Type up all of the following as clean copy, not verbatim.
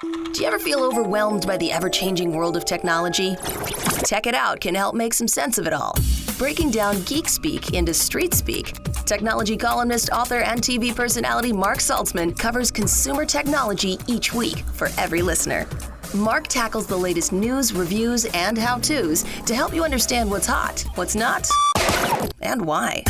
Do you ever feel overwhelmed by the ever-changing world of technology? Tech It Out can help make some sense of it all. Breaking down geek speak into street speak, technology columnist, author, and TV personality Mark Saltzman covers consumer technology each week for every listener. Mark tackles the latest news, reviews, and how-tos to help you understand what's hot, what's not, and why.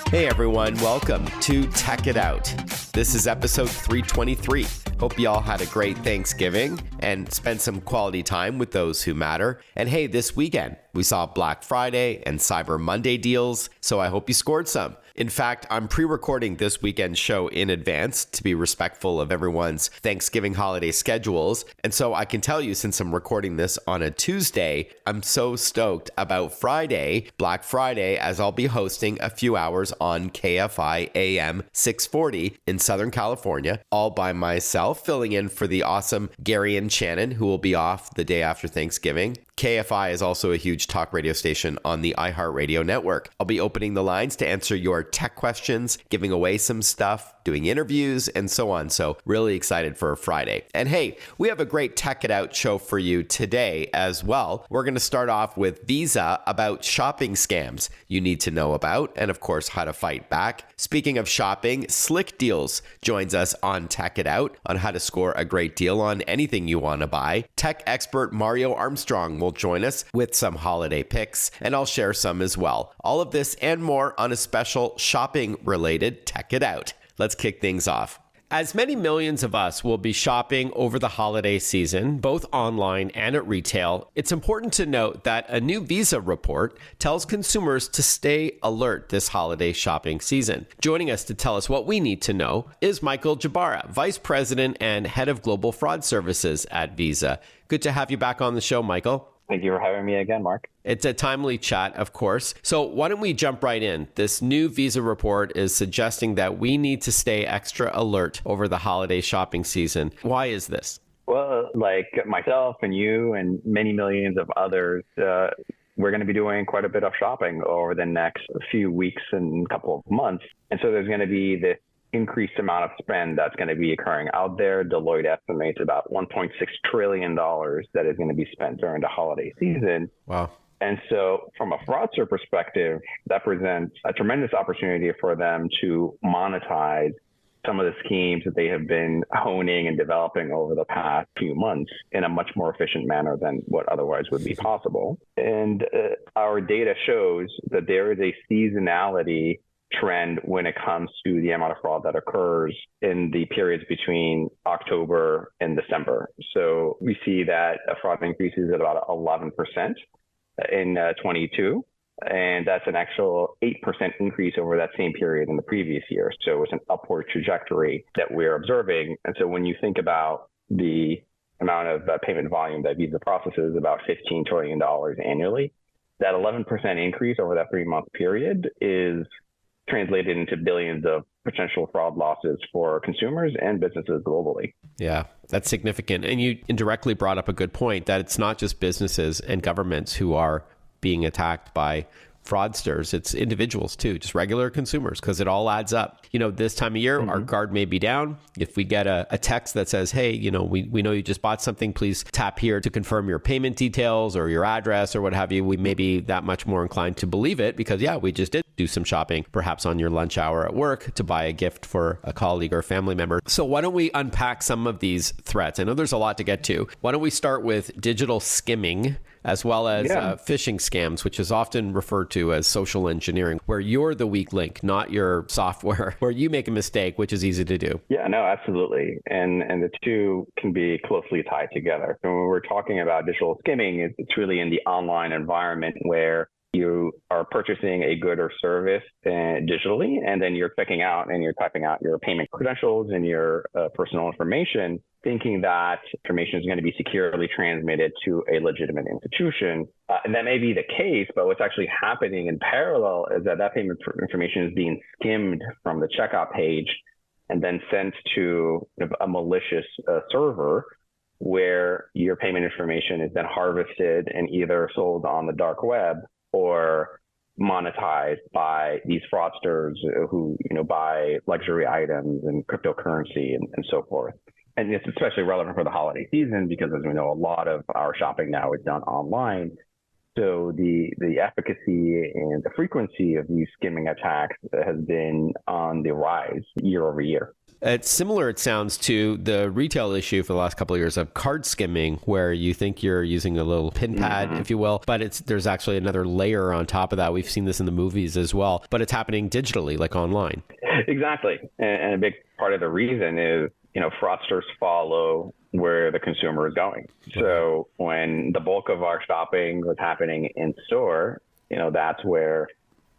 Hey everyone, welcome to Tech It Out. This is episode 323. Hope you all had a great Thanksgiving and spent some quality time with those who matter. And hey, this weekend, we saw Black Friday and Cyber Monday deals, so I hope you scored some. In fact, I'm pre-recording this weekend's show in advance to be respectful of everyone's Thanksgiving holiday schedules. And so I can tell you, since I'm recording this on a Tuesday, I'm so stoked about Friday, Black Friday, as I'll be hosting a few hours on KFI AM 640 in Southern California, all by myself, filling in for the awesome Gary and Shannon, who will be off the day after Thanksgiving. KFI is also a huge talk radio station on the iHeartRadio network. I'll be opening the lines to answer your tech questions, giving away some stuff, doing interviews, and so on. So really excited for Friday. And hey, we have a great Tech It Out show for you today as well. We're going to start off with Visa about shopping scams you need to know about, and of course, how to fight back. Speaking of shopping, Slickdeals joins us on Tech It Out on how to score a great deal on anything you want to buy. Tech expert Mario Armstrong will join us with some holiday picks, and I'll share some as well. All of this and more on a special shopping-related Tech It Out. Let's kick things off. As many millions of us will be shopping over the holiday season, both online and at retail, it's important to note that a new Visa report tells consumers to stay alert this holiday shopping season. Joining us to tell us what we need to know is Michael Jabbara, Vice President and Head of Global Fraud Services at Visa. Good to have you back on the show, Michael. Thank you for having me again, Mark. It's a timely chat, of course. So why don't we jump right in? This new Visa report is suggesting that we need to stay extra alert over the holiday shopping season. Why is this? Well, like myself and you and many millions of others, we're going to be doing quite a bit of shopping over the next few weeks and couple of months. And so there's going to be this increased amount of spend that's going to be occurring out there. Deloitte estimates about $1.6 trillion that is going to be spent during the holiday season. Wow. And so from a fraudster perspective, that presents a tremendous opportunity for them to monetize some of the schemes that they have been honing and developing over the past few months in a much more efficient manner than what otherwise would be possible. And our data shows that there is a seasonality trend when it comes to the amount of fraud that occurs in the periods between October and December. So we see that fraud increases at about 11% in 22, and that's an actual 8% increase over that same period in the previous year. So it's an upward trajectory that we're observing. And so when you think about the amount of payment volume that Visa processes, about $15 trillion annually, that 11% increase over that 3-month period is translated into billions of potential fraud losses for consumers and businesses globally. Yeah, that's significant. And you indirectly brought up a good point that it's not just businesses and governments who are being attacked by fraudsters. It's individuals too, just regular consumers, because it all adds up. You know, this time of year, our guard may be down. If we get a text that says, hey, you know, we know you just bought something, please tap here to confirm your payment details or your address or what have you, we may be that much more inclined to believe it because, yeah, we just did do some shopping, perhaps on your lunch hour at work to buy a gift for a colleague or family member. So why don't we unpack some of these threats? I know there's a lot to get to. Why don't we start with digital skimming as well as phishing scams, which is often referred to as social engineering, where you're the weak link, not your software, where you make a mistake, which is easy to do. Yeah, no, absolutely. And the two can be closely tied together. So when we're talking about digital skimming, it's really in the online environment where you are purchasing a good or service digitally, and then you're checking out and you're typing out your payment credentials and your personal information, thinking that information is going to be securely transmitted to a legitimate institution. And that may be the case, but what's actually happening in parallel is that payment information is being skimmed from the checkout page and then sent to a malicious server where your payment information is then harvested and either sold on the dark web or monetized by these fraudsters who, buy luxury items and cryptocurrency and so forth. and it's especially relevant for the holiday season because, as we know, a lot of our shopping now is done online. So the efficacy and the frequency of these skimming attacks has been on the rise year over year. It's similar, it sounds, to the retail issue for the last couple of years of card skimming, where you think you're using a little pin pad, if you will, but there's actually another layer on top of that. We've seen this in the movies as well, but it's happening digitally, like online. Exactly. And a big part of the reason is, fraudsters follow where the consumer is going. So when the bulk of our shopping was happening in store, that's where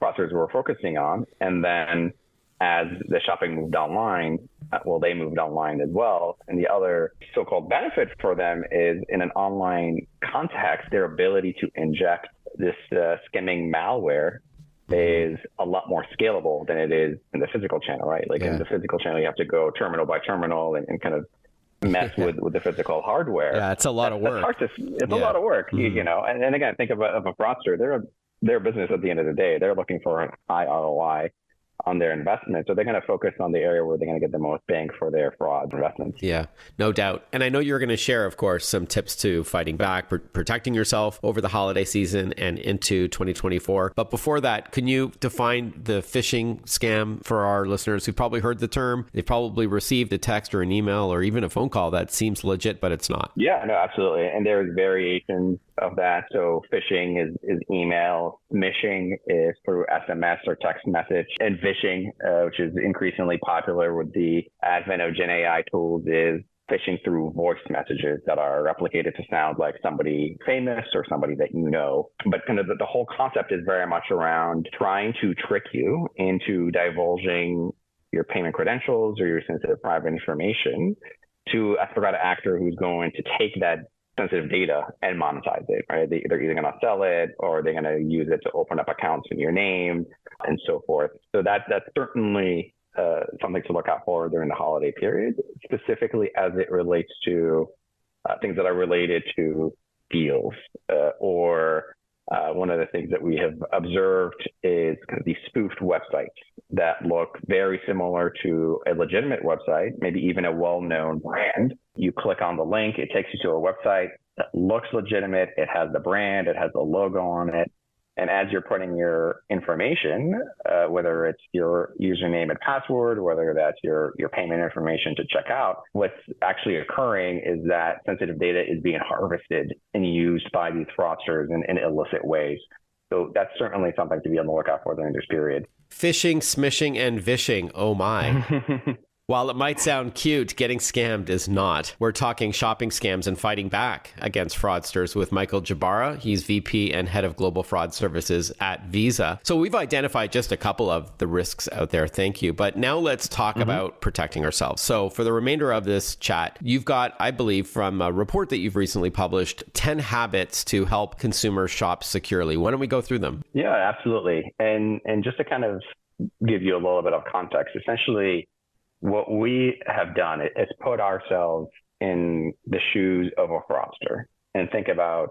fraudsters were focusing on. And then as the shopping moved online, they moved online as well. And the other so-called benefit for them is, in an online context, their ability to inject this skimming malware is a lot more scalable than it is in the physical channel, right? Like in the physical channel, you have to go terminal by terminal and kind of mess with the physical hardware. Yeah, it's a lot of work. It's a lot of work, And again, think of a fraudster. They're a business at the end of the day. They're looking for a high ROI on their investment. So they're going to focus on the area where they're going to get the most bang for their fraud investments. Yeah, no doubt. And I know you're going to share, of course, some tips to fighting back, protecting yourself over the holiday season and into 2024. But before that, can you define the phishing scam for our listeners who've probably heard the term? They've probably received a text or an email or even a phone call that seems legit, but it's not. Yeah, no, absolutely. And there's variations of that. So phishing is email, smishing is through SMS or text message, and phishing, which is increasingly popular with the advent of Gen AI tools, is phishing through voice messages that are replicated to sound like somebody famous or somebody that you know. But kind of the whole concept is very much around trying to trick you into divulging your payment credentials or your sensitive private information to a threat actor who's going to take that sensitive data and monetize it, right? They're either going to sell it or they're going to use it to open up accounts in your name and so forth. So that's certainly something to look out for during the holiday period, specifically as it relates to things that are related to deals. One of the things that we have observed is kind of these spoofed websites that look very similar to a legitimate website, maybe even a well-known brand. You click on the link, it takes you to a website that looks legitimate. It has the brand, it has the logo on it. And as you're putting your information, whether it's your username and password, whether that's your payment information to check out, what's actually occurring is that sensitive data is being harvested and used by these fraudsters in illicit ways. So that's certainly something to be on the lookout for during this period. Phishing, smishing, and vishing. Oh my. While it might sound cute, getting scammed is not. We're talking shopping scams and fighting back against fraudsters with Michael Jabbara. He's VP and Head of Global Fraud Services at Visa. So we've identified just a couple of the risks out there. Thank you. But now let's talk about protecting ourselves. So for the remainder of this chat, you've got, I believe, from a report that you've recently published, 10 habits to help consumers shop securely. Why don't we go through them? Yeah, absolutely. And just to kind of give you a little bit of context, essentially, what we have done is put ourselves in the shoes of a fraudster and think about,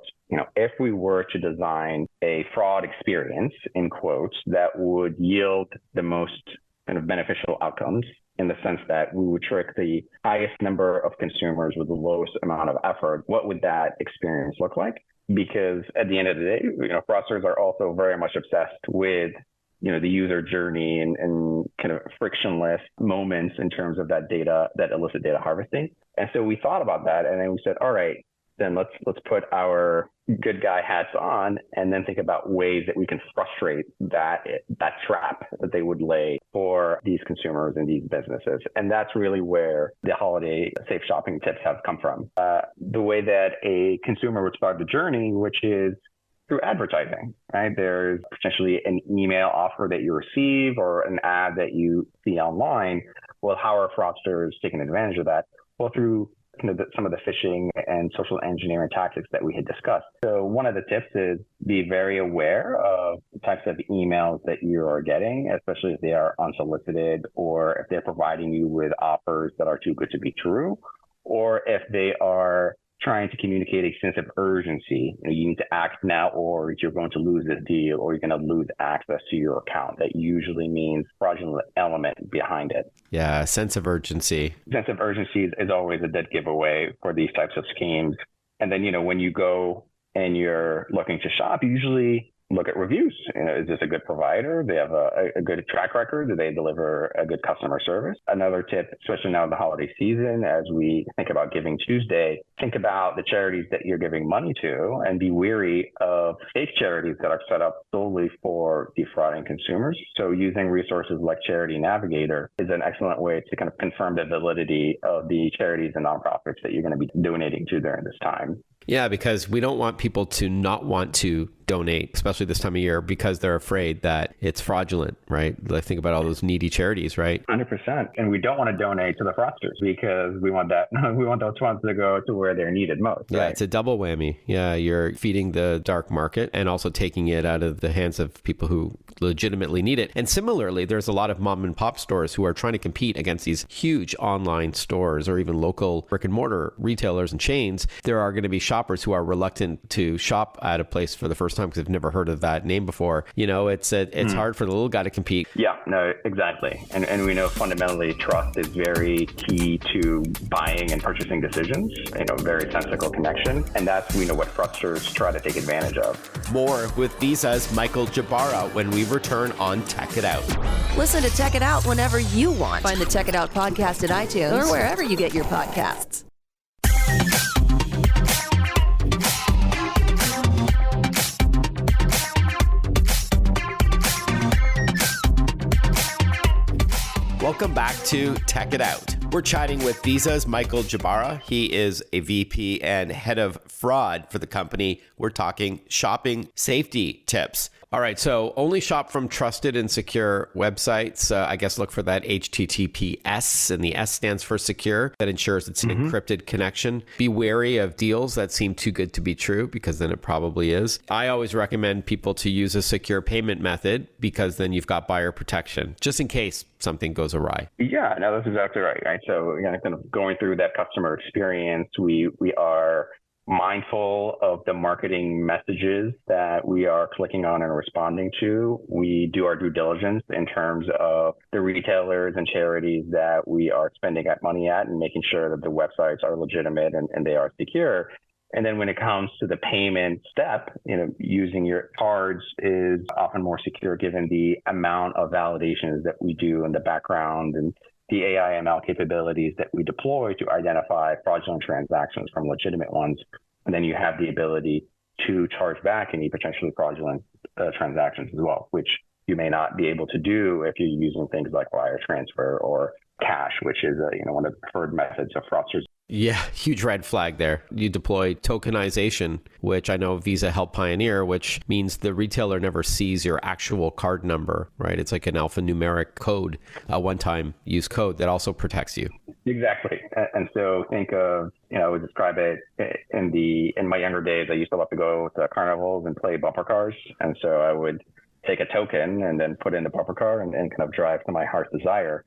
if we were to design a fraud experience, in quotes, that would yield the most kind of beneficial outcomes, in the sense that we would trick the highest number of consumers with the lowest amount of effort, what would that experience look like? Because at the end of the day, fraudsters are also very much obsessed with the user journey and kind of frictionless moments in terms of that data, that illicit data harvesting. And so we thought about that, and then we said, all right, then let's put our good guy hats on and then think about ways that we can frustrate that trap that they would lay for these consumers and these businesses. And that's really where the holiday safe shopping tips have come from. The way that a consumer would start the journey, which is through advertising, right? There's potentially an email offer that you receive or an ad that you see online. Well, how are fraudsters taking advantage of that? Well, through some of the phishing and social engineering tactics that we had discussed. So one of the tips is be very aware of the types of emails that you are getting, especially if they are unsolicited or if they're providing you with offers that are too good to be true, or if they are trying to communicate a sense of urgency. You need to act now or you're going to lose this deal or you're going to lose access to your account. That usually means fraudulent element behind it. Yeah, sense of urgency. Sense of urgency is always a dead giveaway for these types of schemes. And then, when you go and you're looking to shop, you usually look at reviews. Is this a good provider? Do they have a good track record? Do they deliver a good customer service? Another tip, especially now in the holiday season, as we think about Giving Tuesday, think about the charities that you're giving money to and be wary of fake charities that are set up solely for defrauding consumers. So using resources like Charity Navigator is an excellent way to kind of confirm the validity of the charities and nonprofits that you're going to be donating to during this time. Yeah, because we don't want people to not want to donate, especially this time of year, because they're afraid that it's fraudulent, right? Like, think about all those needy charities, right? 100%. And we don't want to donate to the fraudsters because we want those funds to go to where they're needed most. Yeah, right? It's a double whammy. Yeah, you're feeding the dark market and also taking it out of the hands of people who legitimately need it. And similarly, there's a lot of mom and pop stores who are trying to compete against these huge online stores or even local brick and mortar retailers and chains. There are going to be shoppers who are reluctant to shop at a place for the first time because they've never heard of that name before. It's hard for the little guy to compete. Yeah, no, exactly. And we know fundamentally trust is very key to buying and purchasing decisions, very sensical connection. And that's, we know what fraudsters try to take advantage of. More with Visa's Michael Jabbara when we return on Tech It Out. Listen to Tech It Out whenever you want. Find the Tech It Out podcast at iTunes or wherever you get your podcasts. Welcome back to Tech It Out. We're chatting with Visa's Michael Jabbara. He is a VP and head of fraud for the company. We're talking shopping safety tips. All right, so only shop from trusted and secure websites. I guess look for that HTTPS, and the S stands for secure. That ensures it's an encrypted connection. Be wary of deals that seem too good to be true, because then it probably is. I always recommend people to use a secure payment method, because then you've got buyer protection, just in case something goes awry. Yeah, no, that's exactly right. So kind of going through that customer experience, we are mindful of the marketing messages that we are clicking on and responding to. We do our due diligence in terms of the retailers and charities that we are spending that money at and making sure that the websites are legitimate and they are secure. And then when it comes to the payment step, using your cards is often more secure given the amount of validations that we do in the background and the AI ML capabilities that we deploy to identify fraudulent transactions from legitimate ones. And then you have the ability to charge back any potentially fraudulent transactions as well, which you may not be able to do if you're using things like wire transfer or cash, which is one of the preferred methods of fraudsters. Yeah, huge red flag there. You deploy tokenization, which I know Visa helped pioneer, which means the retailer never sees your actual card number, right? It's like an alphanumeric code, a one-time use code that also protects you. Exactly. And so think of, I would describe it in my younger days, I used to love to go to carnivals and play bumper cars. And so I would take a token and then put in the bumper car and kind of drive to my heart's desire.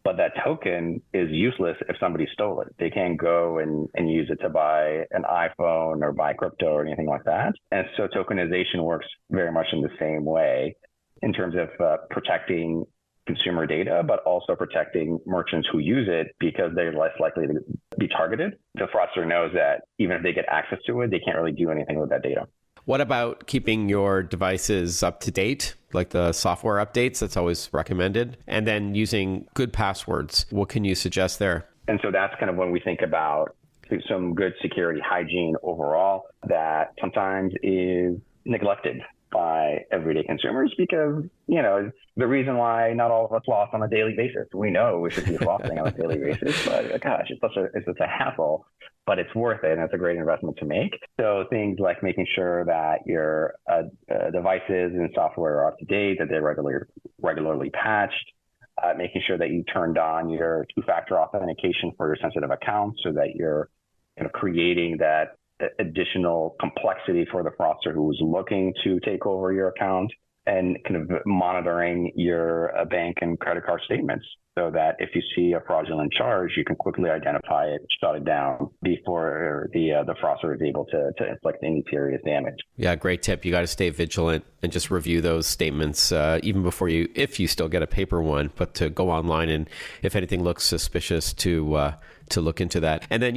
But that token is useless if somebody stole it. They can't go and use it to buy an iPhone or buy crypto or anything like that. And so tokenization works very much in the same way in terms of protecting consumer data, but also protecting merchants who use it because they're less likely to be targeted. The fraudster knows that even if they get access to it, they can't really do anything with that data. What about keeping your devices up to date, like the software updates? That's always recommended. And then using good passwords. What can you suggest there? And so that's kind of when we think about some good security hygiene overall that sometimes is neglected by everyday consumers because, the reason why not all of us floss on a daily basis. We know we should be flossing on a daily basis, but gosh, it's such a hassle, but it's worth it and it's a great investment to make. So things like making sure that your devices and software are up to date, that they're regularly patched, making sure that you turned on your two-factor authentication for your sensitive accounts so that you're creating that additional complexity for the fraudster who is looking to take over your account, and kind of monitoring your bank and credit card statements. so that if you see a fraudulent charge, you can quickly identify it, shut it down before the fraudster is able to inflict any serious damage. Yeah, great tip. You got to stay vigilant and just review those statements even before if you still get a paper one, but to go online and if anything looks suspicious to look into that. And then,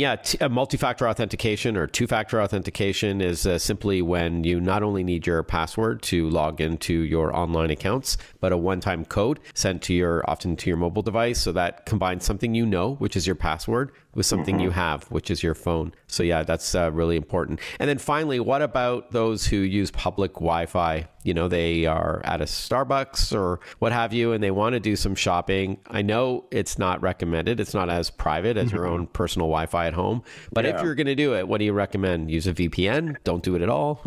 multi-factor authentication or two-factor authentication is simply when you not only need your password to log into your online accounts, but a one-time code sent often to your mobile device. So that combines something you know, which is your password, with something you have, which is your phone. So yeah, that's really important. And then finally, what about those who use public Wi-Fi? They are at a Starbucks or what have you, and they want to do some shopping. I know it's not recommended. It's not as private as your own personal Wi-Fi at home. But if you're going to do it, what do you recommend? Use a VPN? Don't do it at all?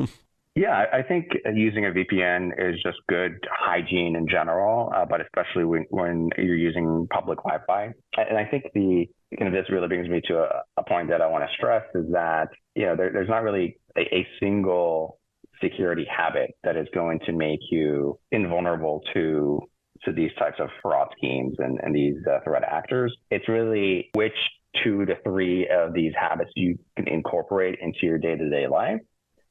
Yeah, I think using a VPN is just good hygiene in general, but especially when you're using public Wi-Fi. And I think this really brings me to a point that I want to stress is that, there's not really a single security habit that is going to make you invulnerable to these types of fraud schemes and these threat actors. It's really which 2 to 3 of these habits you can incorporate into your day-to-day life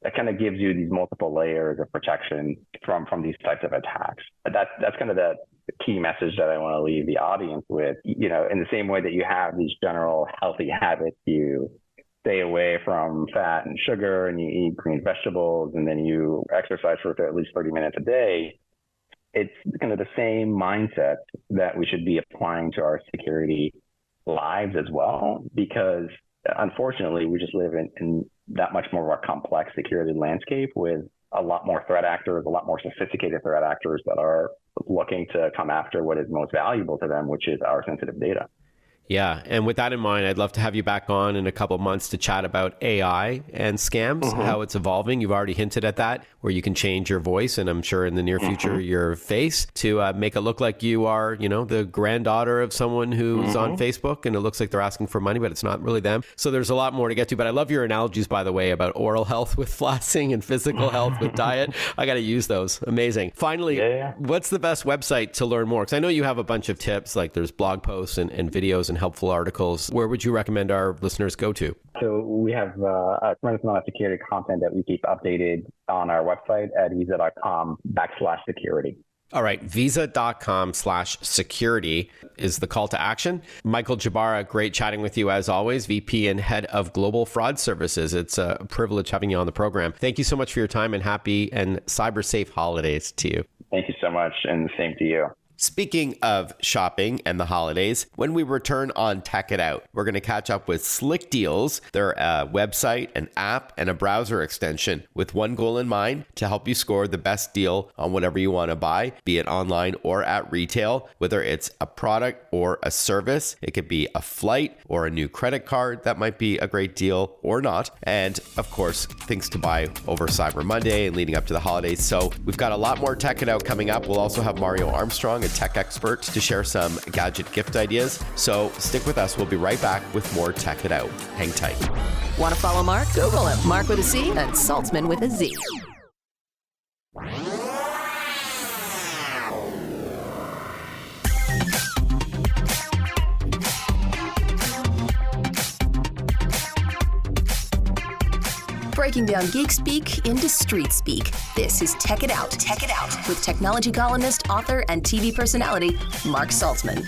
that kind of gives you these multiple layers of protection from these types of attacks. That's kind of the key message that I want to leave the audience with. In the same way that you have these general healthy habits, you stay away from fat and sugar and you eat green vegetables and then you exercise for at least 30 minutes a day. It's kind of the same mindset that we should be applying to our security lives as well, because unfortunately, we just live in that much more of a complex security landscape with a lot more threat actors, a lot more sophisticated threat actors that are looking to come after what is most valuable to them, which is our sensitive data. Yeah. And with that in mind, I'd love to have you back on in a couple of months to chat about AI and scams, how it's evolving. You've already hinted at that, where you can change your voice, and I'm sure in the near future, your face to make it look like you are, the granddaughter of someone who's on Facebook, and it looks like they're asking for money, but it's not really them. So there's a lot more to get to. But I love your analogies, by the way, about oral health with flossing and physical health with diet. I got to use those. Amazing. Finally, what's the best website to learn more? Because I know you have a bunch of tips, like there's blog posts and videos and helpful articles. Where would you recommend our listeners go to? So we have a tremendous amount of security content that we keep updated on our website at visa.com/security. All right. Visa.com/security is the call to action. Michael Jabbara, great chatting with you as always, VP and Head of Global Fraud Services. It's a privilege having you on the program. Thank you so much for your time, and happy and cyber safe holidays to you. Thank you so much, and the same to you. Speaking of shopping and the holidays, when we return on Tech It Out, we're going to catch up with Slickdeals. They're a website, an app, and a browser extension with one goal in mind: to help you score the best deal on whatever you want to buy, be it online or at retail, whether it's a product or a service. It could be a flight or a new credit card that might be a great deal or not. And of course, things to buy over Cyber Monday and leading up to the holidays. So we've got a lot more Tech It Out coming up. We'll also have Mario Armstrong, a tech expert, to share some gadget gift ideas. So stick with us. We'll be right back with more Tech It Out. Hang tight. Want to follow Mark? Google him. Mark with a C and Saltzman with a Z. Breaking down geek speak into street speak. This is Tech It Out. Tech It Out with technology columnist, author, and TV personality Mark Saltzman.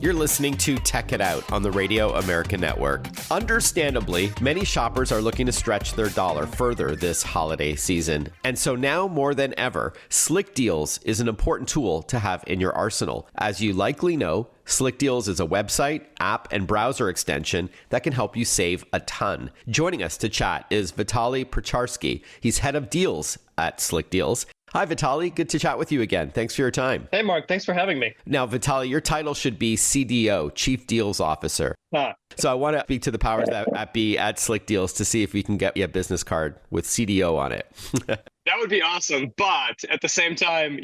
You're listening to Tech It Out on the Radio America Network. Understandably, many shoppers are looking to stretch their dollar further this holiday season. And so now more than ever, Slickdeals is an important tool to have in your arsenal. As you likely know, Slickdeals is a website, app, and browser extension that can help you save a ton. Joining us to chat is Vitaly Pecharsky. He's head of deals at Slickdeals. Hi, Vitaly. Good to chat with you again. Thanks for your time. Hey, Mark. Thanks for having me. Now, Vitaly, your title should be CDO, Chief Deals Officer. So I want to speak to the powers that be at Slickdeals to see if we can get you a business card with CDO on it. That would be awesome. But at the same time,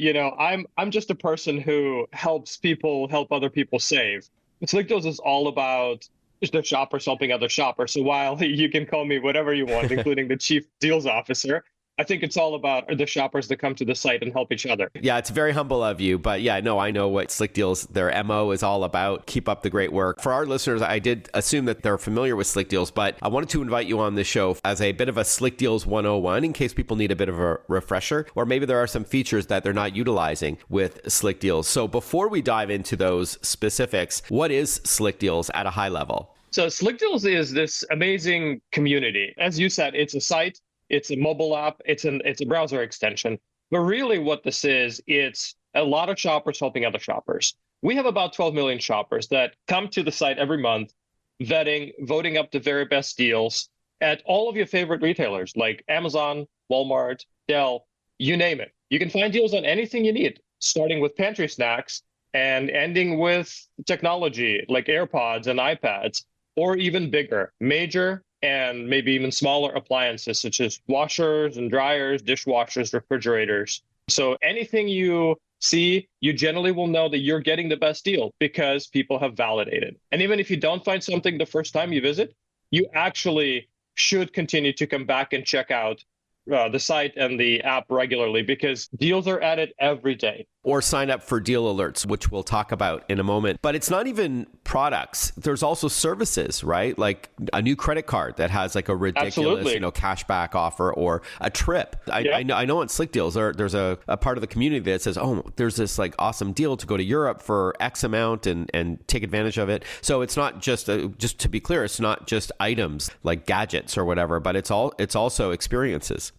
I'm just a person who helps people help other people save. Slickdeals is all about the shoppers helping other shoppers. So while you can call me whatever you want, including the Chief Deals Officer, I think it's all about the shoppers that come to the site and help each other. Yeah, it's very humble of you, but yeah, no, I know what Slick Deals, their MO is all about. Keep up the great work. For our listeners, I did assume that they're familiar with Slick Deals, but I wanted to invite you on the show as a bit of a Slick Deals 101 in case people need a bit of a refresher, or maybe there are some features that they're not utilizing with Slick Deals. So before we dive into those specifics, what is Slick Deals at a high level? So Slick Deals is this amazing community. As you said, it's a site. It's a mobile app, it's a browser extension. But really what this is, it's a lot of shoppers helping other shoppers. We have about 12 million shoppers that come to the site every month, vetting, voting up the very best deals at all of your favorite retailers like Amazon, Walmart, Dell, you name it. You can find deals on anything you need, starting with pantry snacks and ending with technology like AirPods and iPads, or even bigger, major and maybe even smaller appliances such as washers and dryers, dishwashers, refrigerators. So anything you see, you generally will know that you're getting the best deal because people have validated. And even if you don't find something the first time you visit, you actually should continue to come back and check out the site and the app regularly because deals are added every day. Or sign up for deal alerts, which we'll talk about in a moment. But it's not even products. There's also services, right? Like a new credit card that has like a ridiculous, cashback offer, or a trip. I know on Slick Deals, there's a part of the community that says, oh, there's this like awesome deal to go to Europe for X amount and take advantage of it. So it's not just to be clear, it's not just items like gadgets or whatever, but it's also experiences.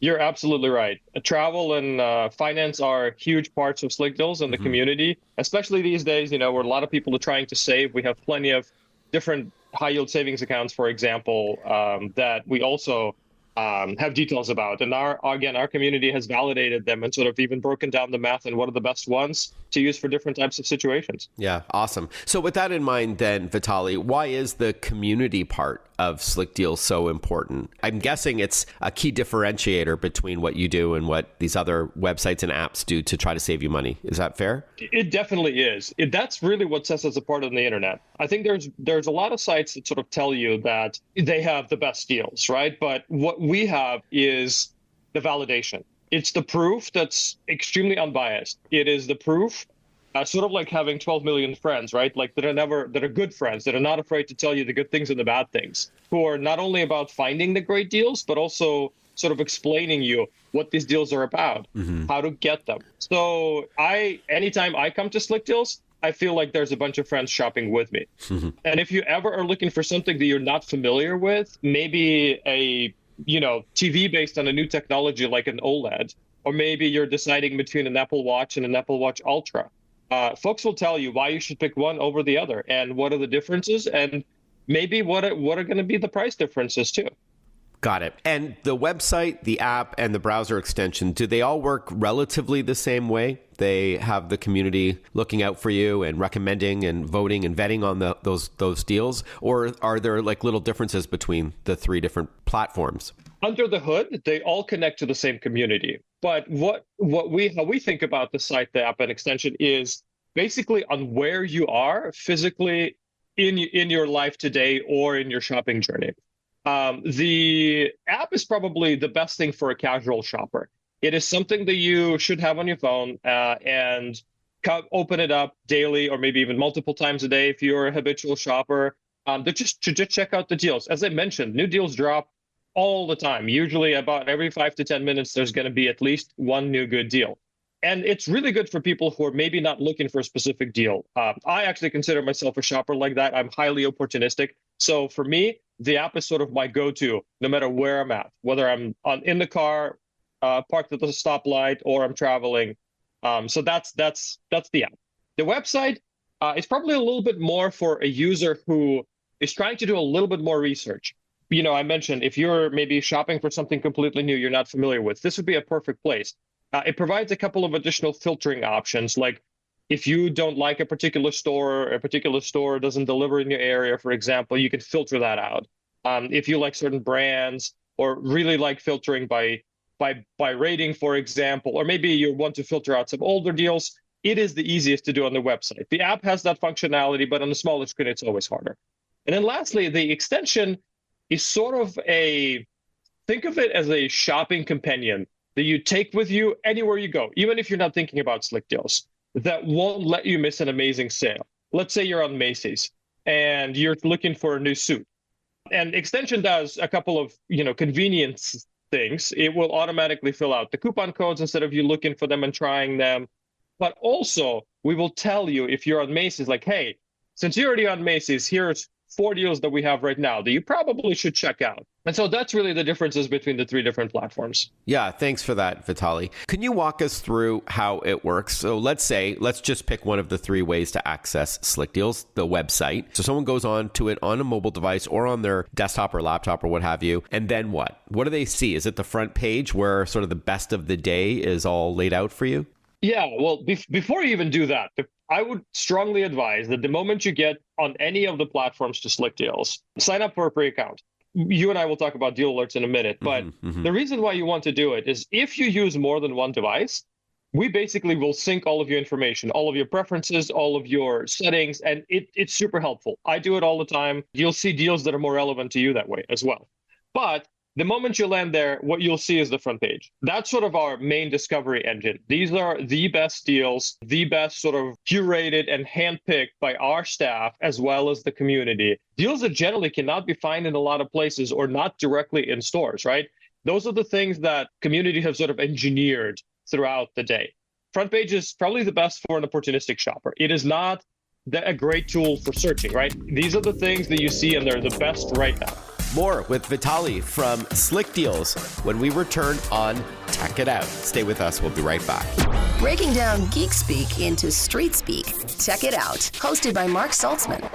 You're absolutely right. Travel and finance are huge parts of Slick Deals and the community, especially these days, where a lot of people are trying to save. We have plenty of different high yield savings accounts, for example, that we also have details about. And our community has validated them and sort of even broken down the math and what are the best ones to use for different types of situations. Yeah, awesome. So with that in mind then, Vitaly, why is the community part of Slick Deals so important? I'm guessing it's a key differentiator between what you do and what these other websites and apps do to try to save you money. Is that fair? It definitely is. That's really what sets us apart on the internet. I think there's a lot of sites that sort of tell you that they have the best deals, right? But what we have is the validation. It's the proof that's extremely unbiased. It is the proof, sort of like having 12 million friends, right? Like that are good friends, that are not afraid to tell you the good things and the bad things, who are not only about finding the great deals, but also sort of explaining you what these deals are about, how to get them. So anytime I come to Slick Deals, I feel like there's a bunch of friends shopping with me. And if you ever are looking for something that you're not familiar with, maybe a TV based on a new technology like an OLED, or maybe you're deciding between an Apple Watch and an Apple Watch Ultra, folks will tell you why you should pick one over the other and what are the differences and maybe what are going to be the price differences too. Got it. And the website, the app, and the browser extension, do they all work relatively the same way? They have the community looking out for you and recommending and voting and vetting on those deals? Or are there like little differences between the three different platforms? Under the hood, they all connect to the same community. But how we think about the site, the app, and extension is basically on where you are physically in your life today or in your shopping journey. The app is probably the best thing for a casual shopper. It is something that you should have on your phone and open it up daily or maybe even multiple times a day if you're a habitual shopper, to just check out the deals. As I mentioned, new deals drop all the time. Usually about every 5 to 10 minutes, there's going to be at least one new good deal. And it's really good for people who are maybe not looking for a specific deal. I actually consider myself a shopper like that. I'm highly opportunistic. So for me, the app is sort of my go-to, no matter where I'm at, whether I'm in the car, parked at the stoplight, or I'm traveling. So that's the app. The website is probably a little bit more for a user who is trying to do a little bit more research. I mentioned if you're maybe shopping for something completely new you're not familiar with, this would be a perfect place. It provides a couple of additional filtering options, like if you don't like a particular store doesn't deliver in your area, for example, you can filter that out. If you like certain brands or really like filtering by rating, for example, or maybe you want to filter out some older deals, it is the easiest to do on the website. The app has that functionality, but on the smaller screen, it's always harder. And then lastly, the extension is sort of a think of it as a shopping companion that you take with you anywhere you go, even if you're not thinking about Slick Deals, that won't let you miss an amazing sale. Let's say you're on Macy's and you're looking for a new suit. And Extension does a couple of, convenience things. It will automatically fill out the coupon codes instead of you looking for them and trying them. But also, we will tell you if you're on Macy's, like, hey, since you're already on Macy's, here's 4 deals that we have right now that you probably should check out. And so that's really the differences between the 3 different platforms. Yeah, thanks for that, Vitaly. Can you walk us through how it works? So let's just pick one of the 3 ways to access Slick Deals, the website. So someone goes on to it on a mobile device or on their desktop or laptop or what have you. And then what? What do they see? Is it the front page where sort of the best of the day is all laid out for you? Yeah, well, before you even do that, I would strongly advise that the moment you get on any of the platforms to Slick Deals, sign up for a free account. You and I will talk about deal alerts in a minute, but the reason why you want to do it is if you use more than one device, we basically will sync all of your information, all of your preferences, all of your settings, and it's super helpful. I do it all the time. You'll see deals that are more relevant to you that way as well. But the moment you land there, what you'll see is the front page. That's sort of our main discovery engine. These are the best deals, the best sort of curated and handpicked by our staff as well as the community. Deals that generally cannot be found in a lot of places or not directly in stores, right? Those are the things that community have sort of engineered throughout the day. Front page is probably the best for an opportunistic shopper. It is not a great tool for searching, right? These are the things that you see and they're the best right now. More with Vitaly from Slick Deals when we return on Tech It Out. Stay with us. We'll be right back. Breaking down geek speak into street speak. Tech It Out, hosted by Mark Saltzman.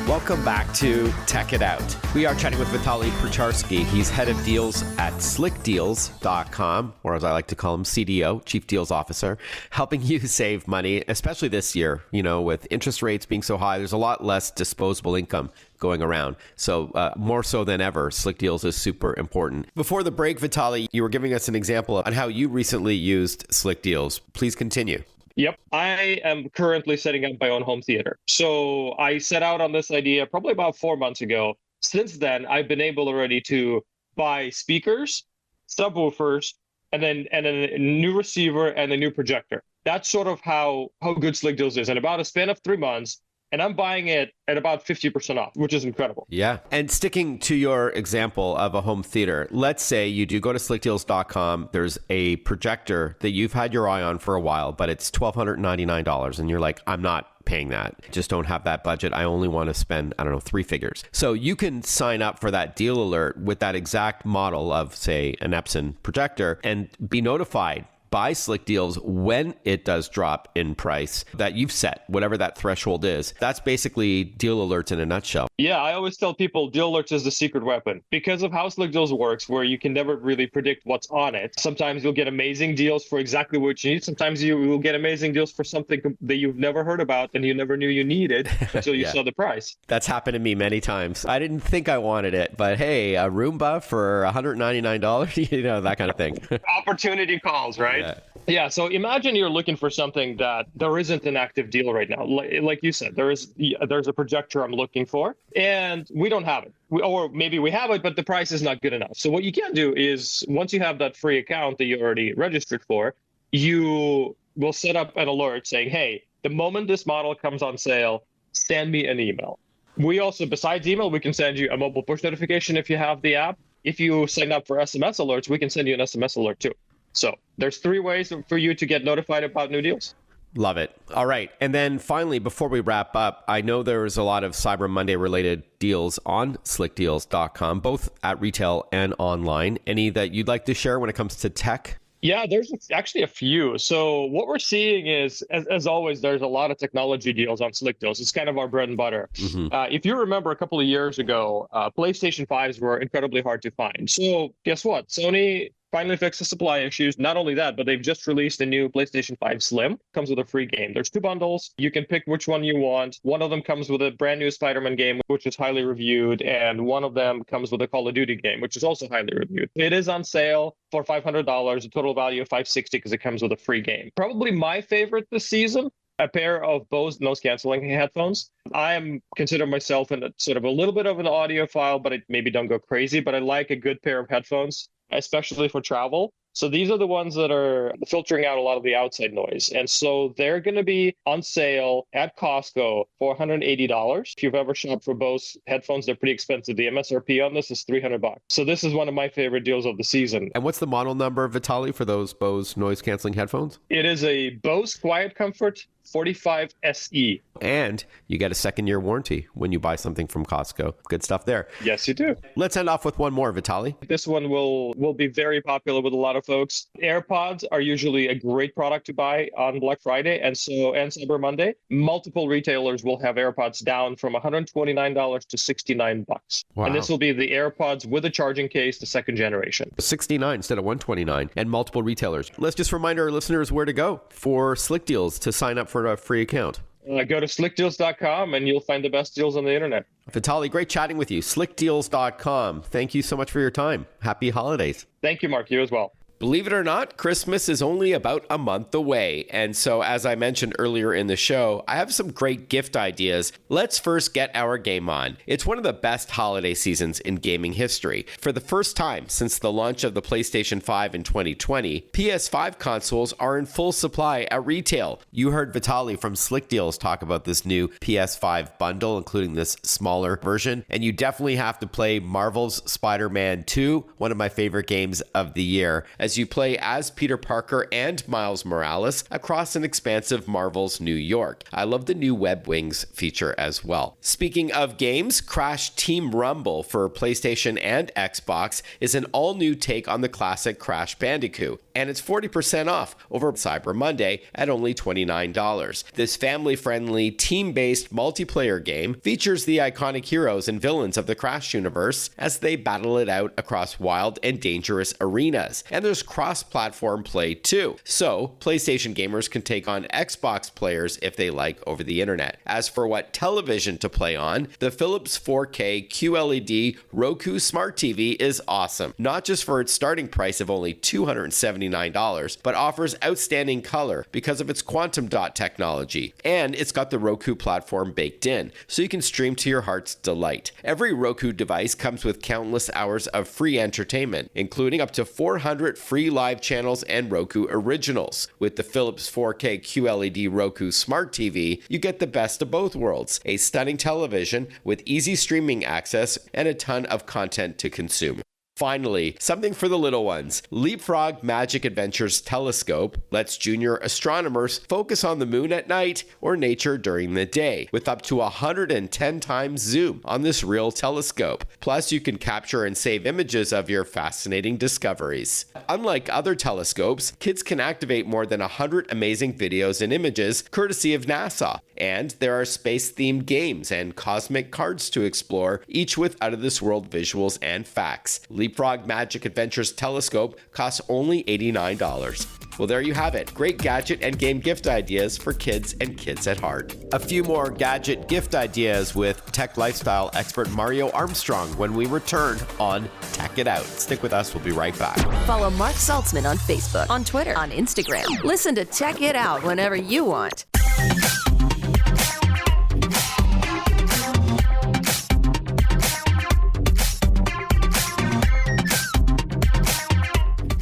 Welcome back to Tech It Out. We are chatting with Vitaly Pecharsky. He's head of deals at SlickDeals.com, or as I like to call him, CDO, Chief Deals Officer, helping you save money, especially this year. With interest rates being so high, there's a lot less disposable income going around. So more so than ever, Slick Deals is super important. Before the break, Vitaly, you were giving us an example on how you recently used Slick Deals. Please continue. Yep. I am currently setting up my own home theater. So I set out on this idea probably about 4 months ago. Since then, I've been able already to buy speakers, subwoofers, and then a new receiver and a new projector. That's sort of how good Slick Deals is. In about a span of 3 months, and I'm buying it at about 50% off, which is incredible. Yeah. And sticking to your example of a home theater, let's say you do go to slickdeals.com. There's a projector that you've had your eye on for a while, but it's $1,299. And you're like, I'm not paying that. I just don't have that budget. I only want to spend, 3 figures. So you can sign up for that deal alert with that exact model of, say, an Epson projector and be notified by Slick Deals when it does drop in price that you've set, whatever that threshold is. That's basically deal alerts in a nutshell. Yeah, I always tell people deal alerts is the secret weapon because of how Slick Deals works, where you can never really predict what's on it. Sometimes you'll get amazing deals for exactly what you need. Sometimes you will get amazing deals for something that you've never heard about and you never knew you needed until you saw the price. That's happened to me many times. I didn't think I wanted it, but hey, a Roomba for $199, that kind of thing. Opportunity calls, right? Yeah, so imagine you're looking for something that there isn't an active deal right now. Like you said, there's a projector I'm looking for, and we don't have it. Or maybe we have it, but the price is not good enough. So what you can do is, once you have that free account that you already registered for, you will set up an alert saying, hey, the moment this model comes on sale, send me an email. We also, besides email, we can send you a mobile push notification if you have the app. If you sign up for SMS alerts, we can send you an SMS alert too. So there's 3 ways for you to get notified about new deals. Love it. All right. And then finally, before we wrap up, I know there's a lot of Cyber Monday related deals on slickdeals.com, both at retail and online. Any that you'd like to share when it comes to tech? Yeah, there's actually a few. So what we're seeing is, as always, there's a lot of technology deals on Slick Deals. It's kind of our bread and butter. If you remember a couple of years ago, PlayStation 5s were incredibly hard to find. So guess what? Sony finally fixed the supply issues. Not only that, but they've just released a new PlayStation 5 Slim. Comes with a free game. There's 2 bundles. You can pick which one you want. One of them comes with a brand new Spider-Man game, which is highly reviewed, and one of them comes with a Call of Duty game, which is also highly reviewed. It is on sale for $500, a total value of $560 because it comes with a free game. Probably my favorite this season, a pair of Bose noise-canceling headphones. I am consider myself in a sort of a little bit of an audiophile, but I maybe don't go crazy, but I like a good pair of headphones, especially for travel. So these are the ones that are filtering out a lot of the outside noise. And so they're going to be on sale at Costco for $180. If you've ever shopped for Bose headphones, they're pretty expensive. The MSRP on this is $300. So this is one of my favorite deals of the season. And what's the model number, Vitaly, for those Bose noise-canceling headphones? It is a Bose Quiet Comfort 45 SE. And you get a 2-year warranty when you buy something from Costco. Good stuff there. Yes, you do. Let's end off with one more, Vitaly. This one will be very popular with a lot of folks. AirPods are usually a great product to buy on Black Friday and Cyber Monday. Multiple retailers will have AirPods down from $129 to $69. Wow. And this will be the AirPods with a charging case, the 2nd generation. 69 instead of 129, and multiple retailers. Let's just remind our listeners where to go for Slick Deals to sign up for a free account. Go to slickdeals.com and you'll find the best deals on the internet. Vitaly, great chatting with you. Slickdeals.com. Thank you so much for your time. Happy holidays. Thank you, Mark. You as well. Believe it or not, Christmas is only about a month away. And so, as I mentioned earlier in the show, I have some great gift ideas. Let's first get our game on. It's one of the best holiday seasons in gaming history. For the first time since the launch of the PlayStation 5 in 2020, PS5 consoles are in full supply at retail. You heard Vitaly from Slick Deals talk about this new PS5 bundle, including this smaller version. And you definitely have to play Marvel's Spider-Man 2, one of my favorite games of the year, as you play as Peter Parker and Miles Morales across an expansive Marvel's New York. I love the new Web Wings feature as well. Speaking of games, Crash Team Rumble for PlayStation and Xbox is an all-new take on the classic Crash Bandicoot, and it's 40% off over Cyber Monday at only $29. This family-friendly, team-based multiplayer game features the iconic heroes and villains of the Crash universe as they battle it out across wild and dangerous arenas. And there's cross-platform play too, so PlayStation gamers can take on Xbox players if they like over the internet. As for what television to play on, the Philips 4K QLED Roku Smart TV is awesome, not just for its starting price of only $279, but offers outstanding color because of its quantum dot technology, and it's got the Roku platform baked in, so you can stream to your heart's delight. Every Roku device comes with countless hours of free entertainment, including up to 400 free live channels and Roku originals. With the Philips 4K QLED Roku Smart TV, you get the best of both worlds, a stunning television with easy streaming access and a ton of content to consume. Finally, something for the little ones. Leapfrog Magic Adventures Telescope lets junior astronomers focus on the moon at night or nature during the day, with up to 110 times zoom on this real telescope. Plus, you can capture and save images of your fascinating discoveries. Unlike other telescopes, kids can activate more than 100 amazing videos and images courtesy of NASA. And there are space-themed games and cosmic cards to explore, each with out-of-this-world visuals and facts. Leapfrog Magic Adventures Telescope costs only $89. Well, there you have it. Great gadget and game gift ideas for kids and kids at heart. A few more gadget gift ideas with tech lifestyle expert Mario Armstrong when we return on Tech It Out. Stick with us. We'll be right back. Follow Mark Saltzman on Facebook, on Twitter, on Instagram. Listen to Tech It Out whenever you want.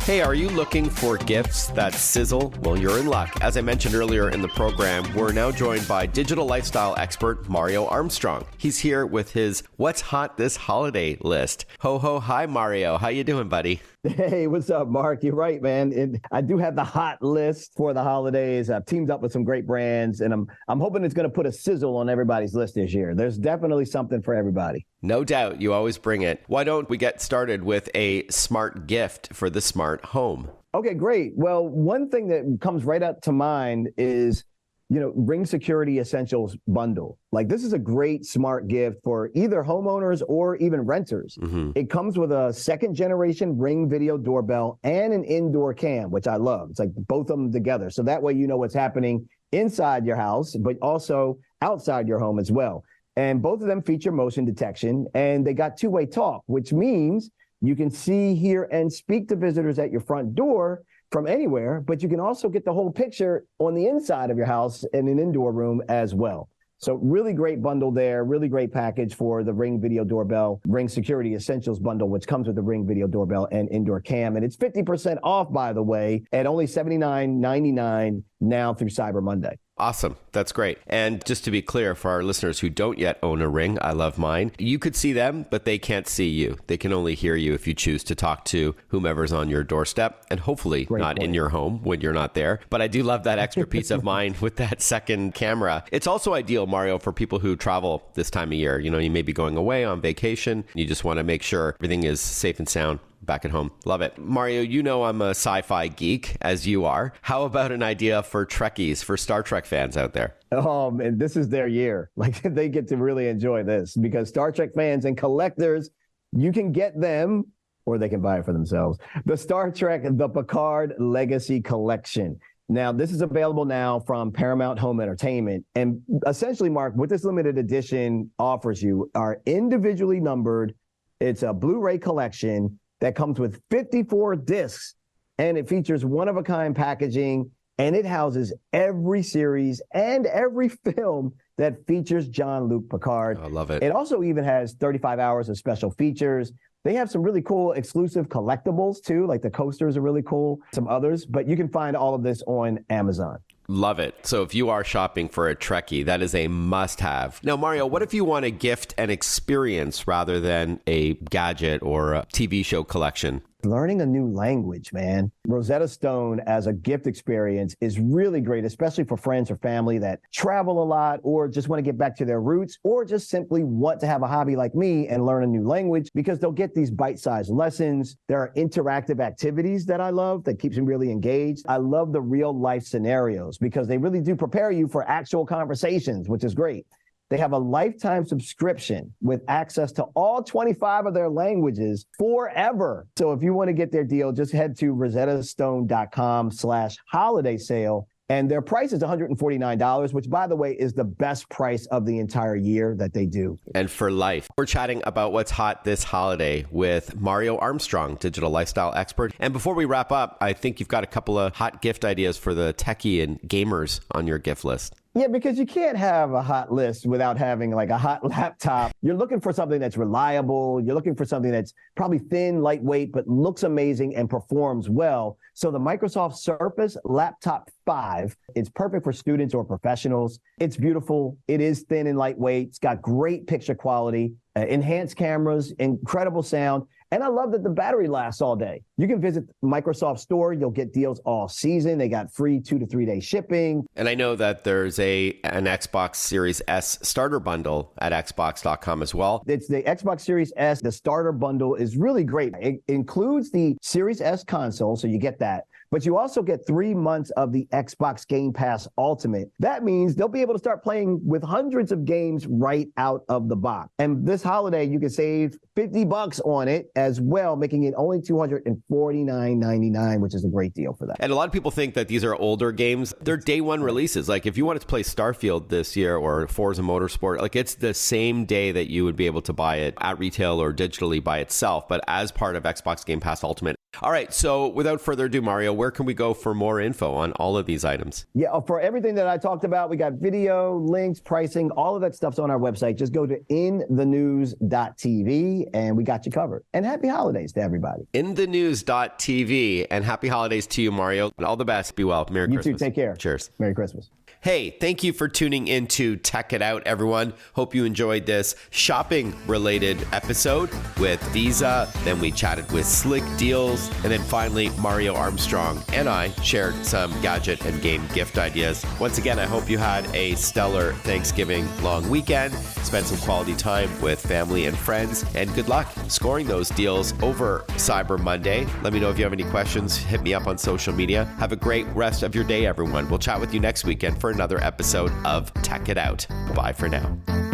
Hey, are you looking for gifts that sizzle? Well, you're in luck. As I mentioned earlier in the program, we're now joined by digital lifestyle expert Mario Armstrong. He's here with his What's Hot This Holiday list. Ho, ho, hi, Mario. How you doing, buddy? Hey, what's up, Mark? You're right, man. I do have the hot list for the holidays. I've teamed up with some great brands, and I'm hoping it's going to put a sizzle on everybody's list this year. There's definitely something for everybody. No doubt. You always bring it. Why don't we get started with a smart gift for the smart home? Okay, great. Well, one thing that comes right up to mind is Ring Security Essentials bundle. Like, this is a great smart gift for either homeowners or even renters. Mm-hmm. It comes with a second generation Ring video doorbell and an indoor cam, which I love. It's like both of them together. So that way you know what's happening inside your house, but also outside your home as well. And both of them feature motion detection, and they got two-way talk, which means you can see, hear, and speak to visitors at your front door from anywhere, but you can also get the whole picture on the inside of your house in an indoor room as well. So really great bundle there, really great package for the Ring Video Doorbell, Ring Security Essentials bundle, which comes with the Ring Video Doorbell and indoor cam. And it's 50% off, by the way, at only $79.99 now through Cyber Monday. Awesome. That's great. And just to be clear, for our listeners who don't yet own a Ring, I love mine. You could see them, but they can't see you. They can only hear you if you choose to talk to whomever's on your doorstep, and hopefully not in your home when you're not there. But I do love that extra peace of mind with that second camera. It's also ideal, Mario, for people who travel this time of year. You may be going away on vacation. You just want to make sure everything is safe and sound back at home. Love it. Mario, I'm a sci-fi geek, as you are. How about an idea for Trekkies, for Star Trek fans out there? And this is their year. Like, they get to really enjoy this, because Star Trek fans and collectors, you can get them, or they can buy it for themselves. The Star Trek, the Picard Legacy Collection. Now, this is available now from Paramount Home Entertainment. And essentially, Mark, what this limited edition offers you are individually numbered. It's a Blu-ray collection that comes with 54 discs, and it features one-of-a-kind packaging, and it houses every series and every film that features Jean-Luc Picard. I love it. It also even has 35 hours of special features. They have some really cool exclusive collectibles, too, like the coasters are really cool, some others, but you can find all of this on Amazon. Love it. So if you are shopping for a Trekkie, that is a must-have. Now, Mario, what if you want to gift an experience rather than a gadget or a TV show collection? Learning a new language, man. Rosetta Stone as a gift experience is really great, especially for friends or family that travel a lot or just want to get back to their roots, or just simply want to have a hobby like me and learn a new language, because they'll get these bite-sized lessons. There are interactive activities that I love that keeps me really engaged. I love the real-life scenarios because they really do prepare you for actual conversations, which is great. They have a lifetime subscription with access to all 25 of their languages forever. So if you want to get their deal, just head to rosettastone.com/holiday sale. And their price is $149, which, by the way, is the best price of the entire year that they do. And for life. We're chatting about what's hot this holiday with Mario Armstrong, digital lifestyle expert. And before we wrap up, I think you've got a couple of hot gift ideas for the techie and gamers on your gift list. Yeah, because you can't have a hot list without having like a hot laptop. You're looking for something that's reliable. You're looking for something that's probably thin, lightweight, but looks amazing and performs well. So the Microsoft Surface Laptop 5, it's perfect for students or professionals. It's beautiful. It is thin and lightweight. It's got great picture quality, enhanced cameras, incredible sound. And I love that the battery lasts all day. You can visit Microsoft Store. You'll get deals all season. They got free 2 to 3 day shipping. And I know that there's an Xbox Series S starter bundle at Xbox.com as well. It's the Xbox Series S. The starter bundle is really great. It includes the Series S console, so you get that. But you also get 3 months of the Xbox Game Pass Ultimate. That means they'll be able to start playing with hundreds of games right out of the box. And this holiday, you can save $50 on it as well, making it only $249.99, which is a great deal for that. And a lot of people think that these are older games. They're day one releases. Like if you wanted to play Starfield this year or Forza Motorsport, like it's the same day that you would be able to buy it at retail or digitally by itself, but as part of Xbox Game Pass Ultimate. All right. So without further ado, Mario, where can we go for more info on all of these items? Yeah, for everything that I talked about, we got video, links, pricing, all of that stuff's on our website. Just go to inthenews.tv and we got you covered. And happy holidays to everybody. Inthenews.tv, and happy holidays to you, Mario. And all the best. Be well. Merry Christmas. You too. Take care. Cheers. Merry Christmas. Hey, thank you for tuning into Tech It Out, everyone. Hope you enjoyed this shopping-related episode with Visa. Then we chatted with Slick Deals. And then finally, Mario Armstrong and I shared some gadget and game gift ideas. Once again, I hope you had a stellar Thanksgiving long weekend. Spend some quality time with family and friends. And good luck scoring those deals over Cyber Monday. Let me know if you have any questions. Hit me up on social media. Have a great rest of your day, everyone. We'll chat with you next weekend. For for another episode of Tech It Out. Bye for now.